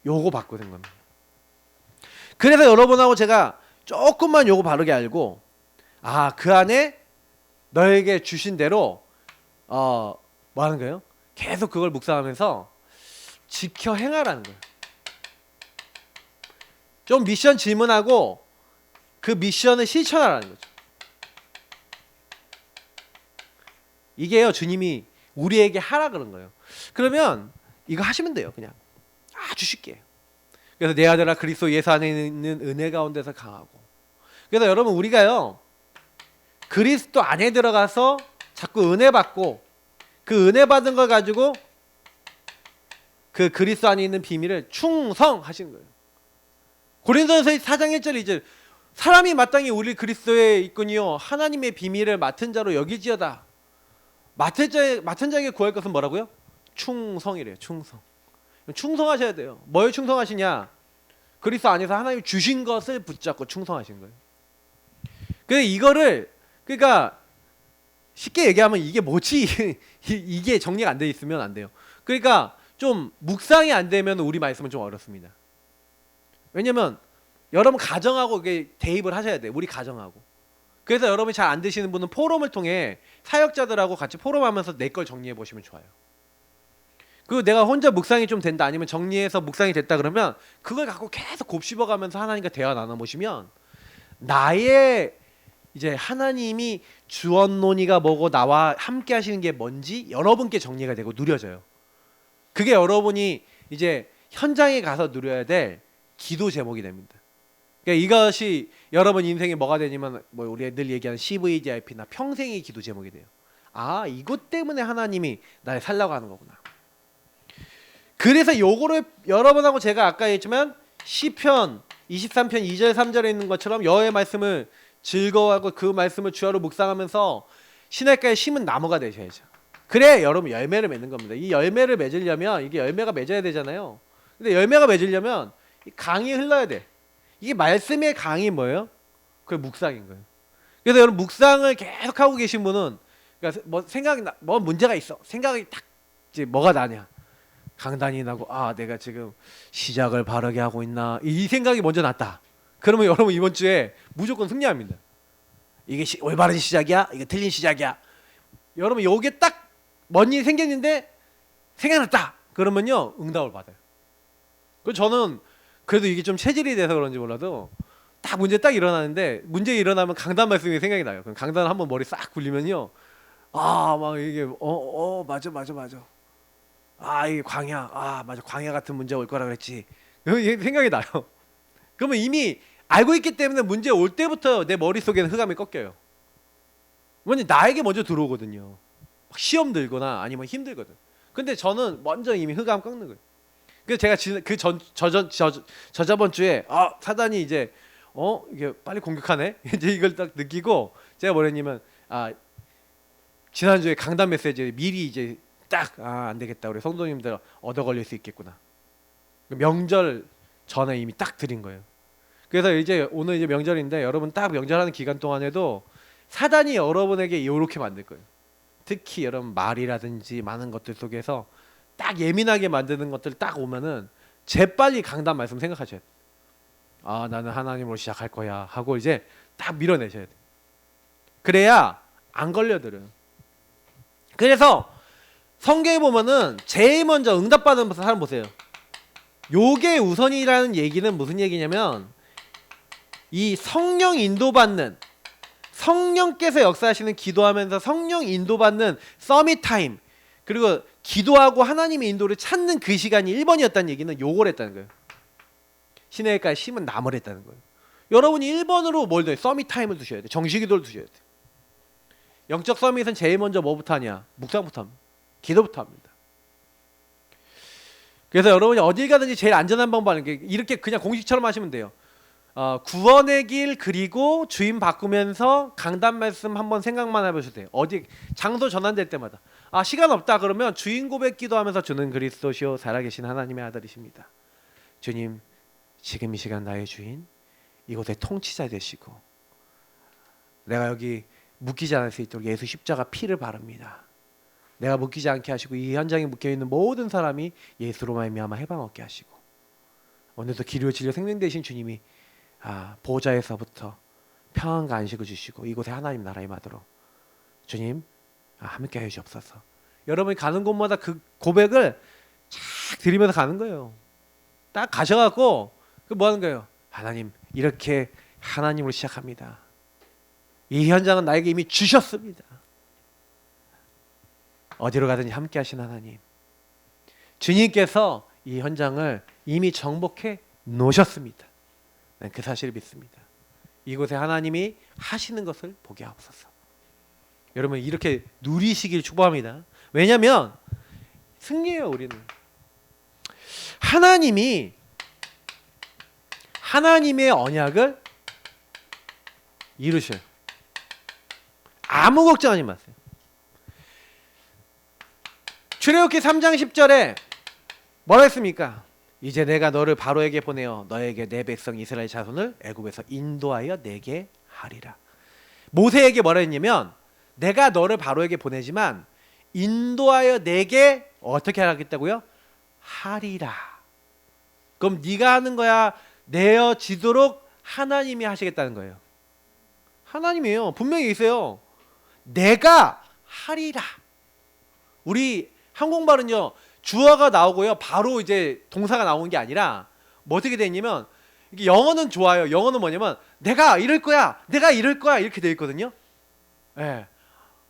Speaker 1: 요거 바꾸는 겁니다. 그래서 여러분하고 제가 조금만 요거 바르게 알고, 그 안에 너에게 주신 대로 뭐 하는 거예요? 계속 그걸 묵상하면서 지켜 행하라는 거예요. 좀 미션 질문하고 그 미션을 실천하라는 거죠. 이게요, 주님이 우리에게 하라 그런 거예요. 그러면 이거 하시면 돼요. 그냥 아주 쉽게. 그래서 내 아들아 그리스도 예수 안에 있는 은혜 가운데서 강하고. 그래서 여러분, 우리가요, 그리스도 안에 들어가서 자꾸 은혜 받고, 그 은혜 받은 걸 가지고 그 그리스도 안에 있는 비밀을 충성하시는 거예요. 고린도전서 4장 1절에 이제 사람이 마땅히 우리 그리스도에 있거니와 하나님의 비밀을 맡은 자로 여기지어다. 맡은 자에게 구할 것은 뭐라고요? 충성이래요. 충성하셔야 돼요. 뭐에 충성하시냐? 그리스도 안에서 하나님 주신 것을 붙잡고 충성하신 거예요. 그래서 이거를, 그러니까 쉽게 얘기하면 이게 뭐지? 이게 정리가 안 돼 있으면 안 돼요. 그러니까 좀 묵상이 안 되면 우리 말씀은 좀 어렵습니다. 왜냐면 여러분 가정하고 이게 대입을 하셔야 돼요. 우리 가정하고. 그래서 여러분이 잘 안 되시는 분은 포럼을 통해 사역자들하고 같이 포럼하면서 내 걸 정리해 보시면 좋아요. 그리고 내가 혼자 묵상이 좀 된다, 아니면 정리해서 묵상이 됐다 그러면 그걸 갖고 계속 곱씹어가면서 하나님과 대화 나눠보시면 나의 이제 하나님이 주원 논의가 뭐고 나와 함께 하시는 게 뭔지 여러분께 정리가 되고 누려져요. 그게 여러분이 이제 현장에 가서 누려야 될 기도 제목이 됩니다. 그러니까 이것이 여러분 인생에 뭐가 되냐면, 뭐 우리 늘 얘기하는 CVDIP나 평생의 기도 제목이 돼요. 이것 때문에 하나님이 날 살라고 하는 거구나. 그래서 요거를 여러분하고 제가 아까 했지만 시편 23편 2절 3절에 있는 것처럼 여호와의 말씀을 즐거워하고 그 말씀을 주야로 묵상하면서 시냇가에 심은 나무가 되셔야죠. 그래 여러분 열매를 맺는 겁니다. 이 열매를 맺으려면 이게 열매가 맺어야 되잖아요. 근데 열매가 맺으려면 이 강이 흘러야 돼. 이게 말씀의 강이 뭐예요? 그게 묵상인 거예요. 그래서 여러분 묵상을 계속 하고 계신 분은, 그러니까 뭐 문제가 있어. 생각이 딱 이제 뭐가 나냐? 강단이 나고, 내가 지금 시작을 바르게 하고 있나? 이 생각이 먼저 났다. 그러면 여러분 이번 주에 무조건 승리합니다. 이게 올바른 시작이야? 이게 틀린 시작이야? 여러분 요게 딱 뭔 일이 생겼는데 생각났다. 그러면요 응답을 받아요. 그래서 저는 그래도 이게 좀 체질이 돼서 그런지 몰라도 딱 문제 딱 일어나는데, 문제 일어나면 강단 말씀이 생각이 나요. 그럼 강단 한번 머리 싹 굴리면요, 막 이게 맞아. 이게 광야, 맞아, 광야 같은 문제 올 거라 그랬지. 이게 생각이 나요. 그러면 이미 알고 있기 때문에 문제 올 때부터 내 머릿속에는 흑암이 꺾여요. 왜냐 나에게 먼저 들어오거든요. 막 시험 들거나 아니면 힘들거든. 근데 저는 먼저 이미 흑암 꺾는 거예요. 그래서 제가 저저번 주에 사단이 이제 이게 빨리 공격하네. 이제 이걸 딱 느끼고 제가 뭐랬냐면 지난주에 강단 메시지 미리 이제 딱 안 되겠다. 우리 성도님들 얻어 걸릴 수 있겠구나. 명절 전에 이미 딱 드린 거예요. 그래서 이제 오늘 이제 명절인데 여러분 딱 명절하는 기간 동안에도 사단이 여러분에게 이렇게 만들 거예요. 특히 여러분 말이라든지 많은 것들 속에서 딱 예민하게 만드는 것들 딱 오면은 재빨리 강단 말씀 생각하셔야 돼요. 나는 하나님으로 시작할 거야 하고 이제 딱 밀어내셔야 돼요. 그래야 안 걸려들어요. 그래서 성경에 보면은 제일 먼저 응답받은 사람 보세요. 요게 우선이라는 얘기는 무슨 얘기냐면, 이 성령 인도받는, 성령께서 역사하시는, 기도하면서 성령 인도받는 서밋 타임, 그리고 기도하고 하나님의 인도를 찾는 그 시간이 1번이었다는 얘기는 요걸 했다는 거예요. 시냇가에 심은 나무를 했다는 거예요. 여러분이 1번으로 뭘 둬요? 서밋 타임을 두셔야 돼요. 정식기도를 두셔야 돼요. 영적 서밋은 제일 먼저 뭐부터 하냐? 묵상부터 합니다. 기도부터 합니다. 그래서 여러분이 어딜 가든지 제일 안전한 방법은 이렇게 그냥 공식처럼 하시면 돼요. 구원의 길 그리고 주임 바꾸면서 강단 말씀 한번 생각만 해보셔도 돼요. 어디 장소 전환될 때마다 시간 없다 그러면 주인 고백 기도하면서 주는 그리스도시요 살아계신 하나님의 아들이십니다. 주님 지금 이 시간 나의 주인 이곳의 통치자 되시고 내가 여기 묶이지 않을 수 있도록 예수 십자가 피를 바릅니다. 내가 묶이지 않게 하시고 이 현장에 묶여있는 모든 사람이 예수로 말미암아 해방 얻게 하시고 오늘도 기료 진료 생명 되신 주님이 보좌에서부터 평안과 안식을 주시고 이곳에 하나님 나라 임하도록 주님 함께 해 주옵소서. 여러분이 가는 곳마다 그 고백을 쫙 드리면서 가는 거예요. 딱 가셔갖고 뭐 하는 거예요? 하나님 이렇게 하나님으로 시작합니다. 이 현장은 나에게 이미 주셨습니다. 어디로 가든지 함께 하신 하나님 주님께서 이 현장을 이미 정복해 놓으셨습니다. 난 그 사실을 믿습니다. 이곳에 하나님이 하시는 것을 보게 하옵소서. 여러분 이렇게 누리시길 축복합니다. 왜냐하면 승리해요. 우리는 하나님이 하나님의 언약을 이루셔요. 아무 걱정하지 마세요. 출애굽기 3장 10절에 뭐라 했습니까? 이제 내가 너를 바로에게 보내어 너에게 내 백성 이스라엘 자손을 애굽에서 인도하여 내게 하리라. 모세에게 뭐라 했냐면 내가 너를 바로에게 보내지만 인도하여 내게 어떻게 하겠다고요? 하리라. 그럼 네가 하는 거야 내어지도록 하나님이 하시겠다는 거예요. 하나님이에요. 분명히 있어요. 내가 하리라. 우리 한국말은요 주어가 나오고요 바로 이제 동사가 나오는 게 아니라 뭐 어떻게 돼 있냐면 이게 영어는 좋아요. 영어는 뭐냐면 내가 이럴 거야 내가 이럴 거야 이렇게 돼 있거든요. 예.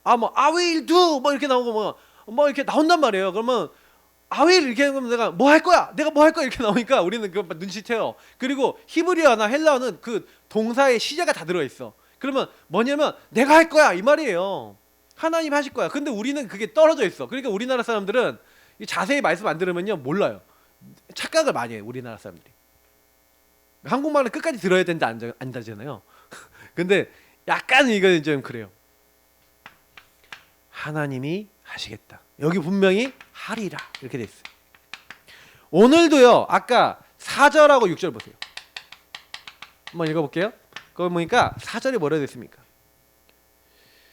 Speaker 1: 뭐 I will do 뭐 이렇게 나오고 뭐 이렇게 나온단 말이에요. 그러면 I will 이렇게 하면 내가 뭐 할 거야 내가 뭐 할 거야 이렇게 나오니까 우리는 그 눈치채요. 그리고 히브리어나 헬라어는 그 동사의 시제가 다 들어있어. 그러면 뭐냐면 내가 할 거야 이 말이에요. 하나님 하실 거야. 근데 우리는 그게 떨어져 있어. 그러니까 우리나라 사람들은 자세히 말씀 안 들으면요 몰라요. 착각을 많이 해요. 우리나라 사람들이. 한국말은 끝까지 들어야 된다 안 되잖아요. 근데 약간 이건 좀 그래요. 하나님이 하시겠다. 여기 분명히 하리라 이렇게 돼 있어요. 오늘도요 아까 4절하고 6절 보세요. 한번 읽어볼게요. 거기 보니까 4절이 뭐라 됐습니까?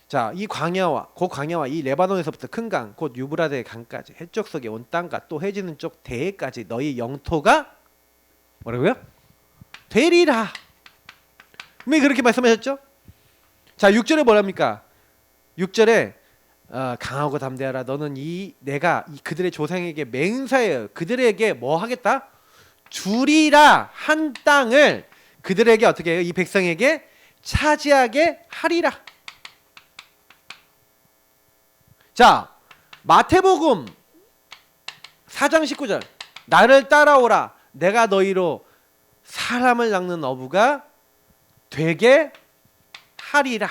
Speaker 1: 자, 이 광야와 이 레바논에서부터 큰 강 곧 유브라데 강까지 해적 속에 온 땅과 또 해지는 쪽 대해까지 너희 영토가 뭐라고요? 되리라. 왜 그렇게 말씀하셨죠? 자, 6절에 뭐랍니까? 6절에 강하고 담대하라. 너는 내가 그들의 조상에게 맹세하여 그들에게 뭐 하겠다? 주리라 한 땅을 그들에게 어떻게 해요? 이 백성에게 차지하게 하리라. 자, 마태복음 4장 19절 나를 따라오라 내가 너희로 사람을 낚는 어부가 되게 하리라.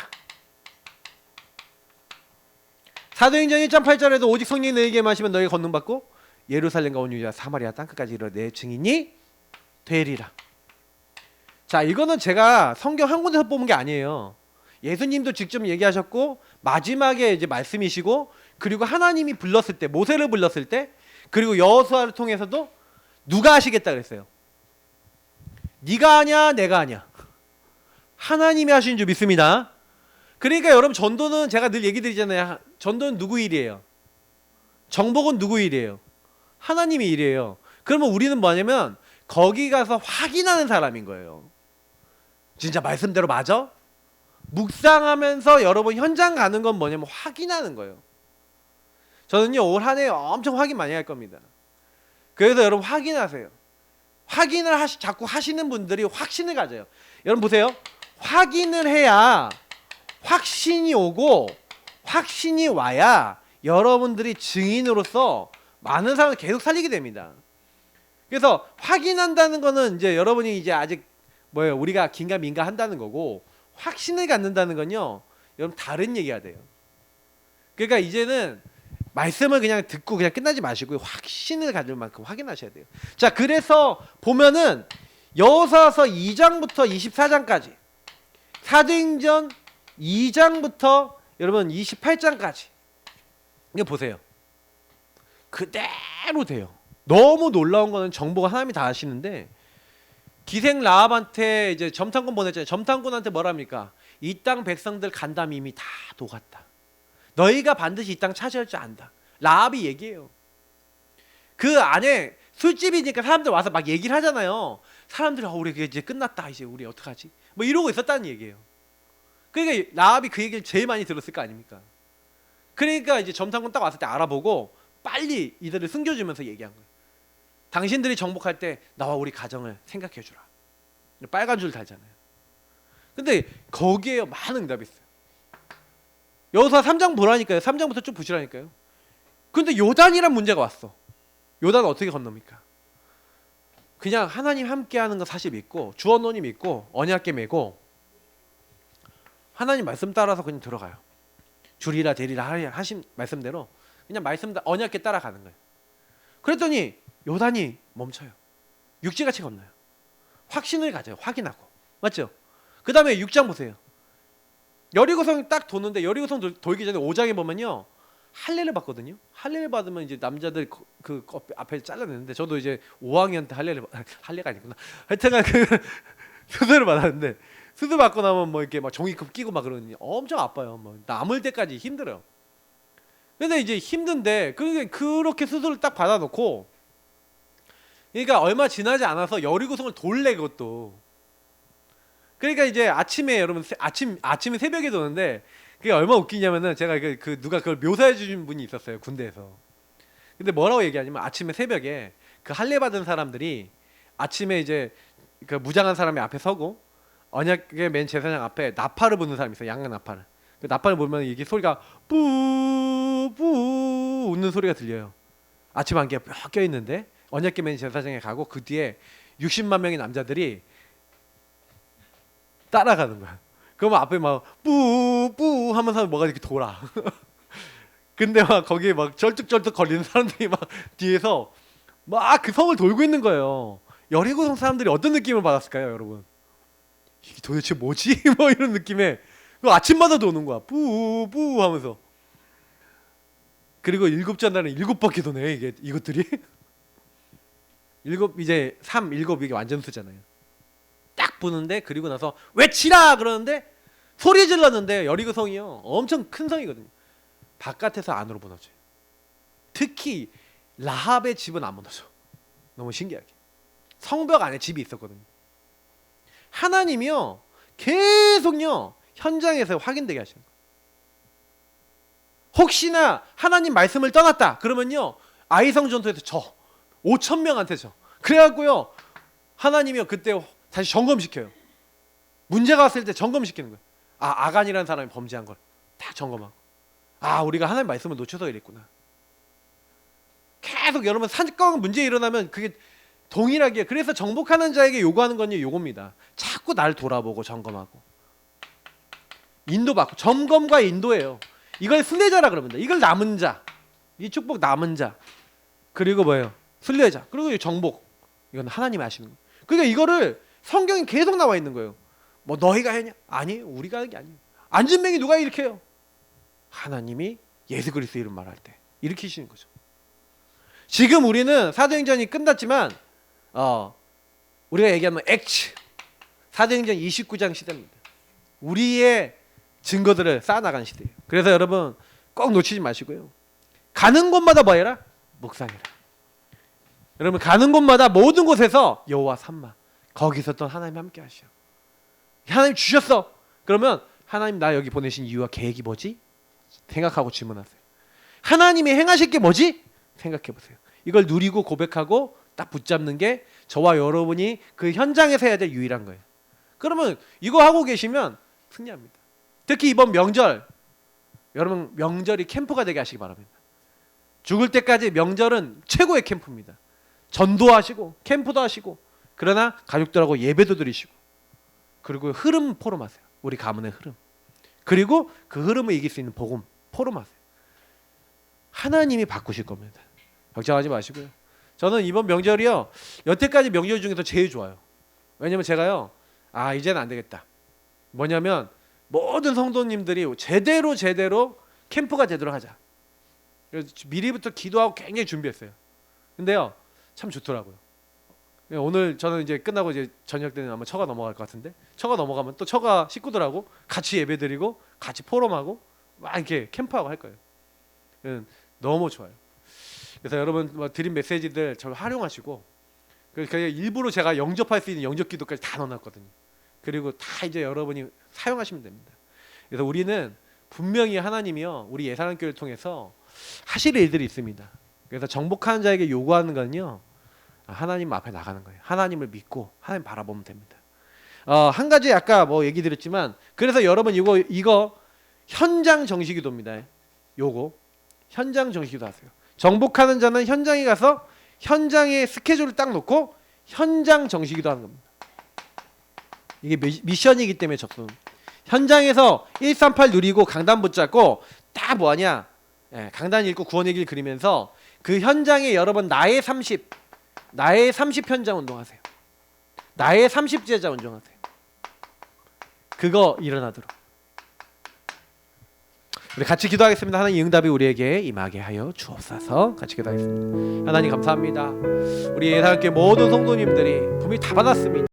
Speaker 1: 사도행전 1장 8절에도 오직 성령이 너희에게 마시면 너희가 권능받고 예루살렘과 온 유대와 사마리아 땅끝까지 이르러 내 증인이 되리라. 자, 이거는 제가 성경 한 군데서 뽑은 게 아니에요. 예수님도 직접 얘기하셨고 마지막에 이제 말씀이시고 그리고 하나님이 불렀을 때 모세를 불렀을 때 그리고 여호수아를 통해서도 누가 하시겠다 그랬어요. 네가 하냐 내가 하냐 하나님이 하시는 줄 믿습니다. 그러니까 여러분 전도는 제가 늘 얘기 드리잖아요. 전도는 누구 일이에요? 정복은 누구 일이에요? 하나님의 일이에요. 그러면 우리는 뭐냐면 거기 가서 확인하는 사람인 거예요. 진짜 말씀대로 맞아? 묵상하면서 여러분 현장 가는 건 뭐냐면 확인하는 거예요. 저는요 올 한 해 엄청 확인 많이 할 겁니다. 그래서 여러분 확인하세요. 확인을 자꾸 하시는 분들이 확신을 가져요. 여러분 보세요. 확인을 해야 확신이 오고 확신이 와야 여러분들이 증인으로서 많은 사람을 계속 살리게 됩니다. 그래서 확인한다는 거는 이제 여러분이 이제 아직 뭐예요? 우리가 긴가민가 한다는 거고 확신을 갖는다는 건요. 여러분 다른 얘기가 돼요. 그러니까 이제는 말씀을 그냥 듣고 그냥 끝나지 마시고 확신을 가질 만큼 확인하셔야 돼요. 자, 그래서 보면은 여호수아서 2장부터 24장까지, 사도행전 2장부터 여러분 28장까지 이거 보세요. 그대로 돼요. 너무 놀라운 거는 정보가 하나님이 다 아시는데, 기생 라합한테 이제 점탕군 보냈잖아요. 점탕군한테 뭐랍니까? 이 땅 백성들 간담이 이미 다 녹았다. 너희가 반드시 이 땅 차지할 줄 안다. 라합이 얘기해요. 그 안에 술집이니까 사람들 와서 막 얘기를 하잖아요. 사람들이 우리 이제 끝났다. 이제 우리 어떡하지? 뭐 이러고 있었다는 얘기예요. 그러니까 라합이 그 얘기를 제일 많이 들었을 거 아닙니까? 그러니까 이제 점탕군 딱 왔을 때 알아보고 빨리 이들을 숨겨주면서 얘기한 거예요. 당신들이 정복할 때 나와 우리 가정을 생각해주라. 빨간 줄 달잖아요. 근데 거기에 많은 응답이 있어요. 여호수아 3장 보라니까요. 3장부터 쭉 보시라니까요. 근데 요단이란 문제가 왔어. 요단은 어떻게 건넙니까? 그냥 하나님 함께하는 거 사실 믿고, 주 언어님 믿고, 언약궤 메고 하나님 말씀 따라서 그냥 들어가요. 주리라 되리라 하신 말씀대로 그냥 말씀 언약궤 따라가는 거예요. 그랬더니 요단이 멈춰요. 육지같이 건너요. 확신을 가져요. 확인하고. 맞죠? 그 다음에 6장 보세요. 여리고성 딱 도는데, 여리고성 돌기 전에 5장에 보면요, 할례를 받거든요. 할례를 받으면 이제 남자들 그 앞에 잘라내는데, 저도 이제 5학년 때 할례가 아니구나. 하여튼간 그 수술을 받았는데, 수술 받고 나면 뭐 이렇게 막 종이컵 끼고 막 그러니 엄청 아파요. 뭐 남을 때까지 힘들어요. 근데 이제 힘든데 그렇게 수술을 딱 받아놓고, 그러니까 얼마 지나지 않아서 여리고성을 돌래 그것도. 그러니까 이제 아침에 여러분 아침에 새벽에 도는데, 그게 얼마 웃기냐면은 제가 그 누가 그걸 묘사해 주신 분이 있었어요, 군대에서. 근데 뭐라고 얘기하냐면, 아침에 새벽에 그 할례 받은 사람들이 아침에 이제 그 무장한 사람이 앞에 서고 언약궤 맨 제사장 앞에 나팔을 부는 사람이 있어요. 양각 나팔을. 그 나팔을 보면 이게 소리가 뿌뿌 웃는 소리가 들려요. 아침 안개가 쫙 껴 있는데 언약궤 맨 제사장에 가고 그 뒤에 60만 명의 남자들이 따라가는 거야. 그러면 앞에 막 뿌뿌 하면서 뭐가 이렇게 돌아. 근데 막 거기에 막 절뚝절뚝 걸리는 사람들이 막 뒤에서 막 그 성을 돌고 있는 거예요. 여리고성 사람들이 어떤 느낌을 받았을까요, 여러분? 이게 도대체 뭐지? 뭐 이런 느낌에 아침마다 도는 거야. 뿌뿌 하면서. 그리고 7째 날은 7바퀴 도네, 이것들이. 이제 3, 7 이게 완전 수잖아요. 딱 부는데, 그리고 나서 외치라 그러는데 소리 질렀는데, 여리고성이요 엄청 큰 성이거든요. 바깥에서 안으로 무너져요. 특히 라합의 집은 안 무너져. 너무 신기하게. 성벽 안에 집이 있었거든요. 하나님이요 계속요 현장에서 확인되게 하시는 거예요. 혹시나 하나님 말씀을 떠났다 그러면요, 아이성 전투에서 5,000명한테 그래갖고요 하나님이요 그때 다시 점검시켜요. 문제가 왔을 때 점검시키는 거예요. 아간이라는 사람이 범죄한 걸 다 점검하고, 우리가 하나님 말씀을 놓쳐서 이랬구나. 계속 여러분 사건 문제 일어나면 그게 동일하게, 그래서 정복하는 자에게 요구하는 건 요겁니다. 자꾸 날 돌아보고 점검하고 인도받고, 점검과 인도예요. 이걸 순례자라 그럽니다. 이걸 남은 자, 이 축복 남은 자, 그리고 뭐예요? 순례자, 그리고 정복. 이건 하나님이 하시는 거예요. 그러니까 이거를 성경에 계속 나와 있는 거예요. 뭐 너희가 했냐? 아니, 우리가 하는 게 아니에요. 안진뱅이 누가 일으켜요? 하나님이 예수 그리스도 이름 말할 때 일으키시는 거죠. 지금 우리는 사도행전이 끝났지만 우리가 얘기하면 액츠 사도행전 29장 시대입니다. 우리의 증거들을 쌓아나가는 시대예요. 그래서 여러분 꼭 놓치지 마시고요. 가는 곳마다 뭐 해라? 묵상해라. 여러분 가는 곳마다 모든 곳에서 여호와 삼마, 거기서 또 하나님 함께 하셔. 하나님 주셨어. 그러면 하나님 나 여기 보내신 이유와 계획이 뭐지? 생각하고 질문하세요. 하나님이 행하실 게 뭐지? 생각해 보세요. 이걸 누리고 고백하고 딱 붙잡는 게 저와 여러분이 그 현장에서 해야 될 유일한 거예요. 그러면 이거 하고 계시면 승리합니다. 특히 이번 명절, 여러분 명절이 캠프가 되게 하시기 바랍니다. 죽을 때까지 명절은 최고의 캠프입니다. 전도하시고 캠프도 하시고, 그러나 가족들하고 예배도 드리시고, 그리고 흐름 포럼하세요. 우리 가문의 흐름. 그리고 그 흐름을 이길 수 있는 복음 포럼하세요. 하나님이 바꾸실 겁니다. 걱정하지 마시고요. 저는 이번 명절이요 여태까지 명절 중에서 제일 좋아요. 왜냐면 제가요, 이제는 안 되겠다. 뭐냐면 모든 성도님들이 제대로 캠프가 되도록 하자. 그래서 미리부터 기도하고 굉장히 준비했어요. 근데요, 참 좋더라고요. 오늘 저는 이제 끝나고 이제 저녁 때는 아마 처가 넘어갈 것 같은데, 처가 넘어가면 또 처가 식구들하고 같이 예배드리고 같이 포럼하고 막 이렇게 캠프하고 할 거예요. 너무 좋아요. 그래서 여러분 드린 메시지들 잘 활용하시고, 그래서 일부러 제가 영접할 수 있는 영접기도까지 다 넣어놨거든요. 그리고 다 이제 여러분이 사용하시면 됩니다. 그래서 우리는 분명히 하나님이요, 우리 예산학교를 통해서 하실 일들이 있습니다. 그래서 정복하는 자에게 요구하는 건요, 하나님 앞에 나가는 거예요. 하나님을 믿고 하나님 바라보면 됩니다. 한 가지 아까 뭐 얘기 드렸지만, 그래서 여러분 이거 현장 정식기도입니다. 요거 현장 정식기도 하세요. 정복하는 자는 현장에 가서 현장에 스케줄을 딱 놓고 현장 정식기도 하는 겁니다. 이게 미션이기 때문에 접근. 현장에서 138 누리고 강단 붙잡고 딱 뭐하냐? 강단 읽고 구원의 길 그리면서 그 현장에 여러분 나의 30 현장 운동하세요. 나의 30 제자 운동하세요. 그거 일어나도록. 우리 같이 기도하겠습니다. 하나님 응답이 우리에게 임하게 하여 주옵소서. 같이 기도하겠습니다. 하나님 감사합니다. 우리 예산학교 모든 성도님들이 분명히 다 받았습니다.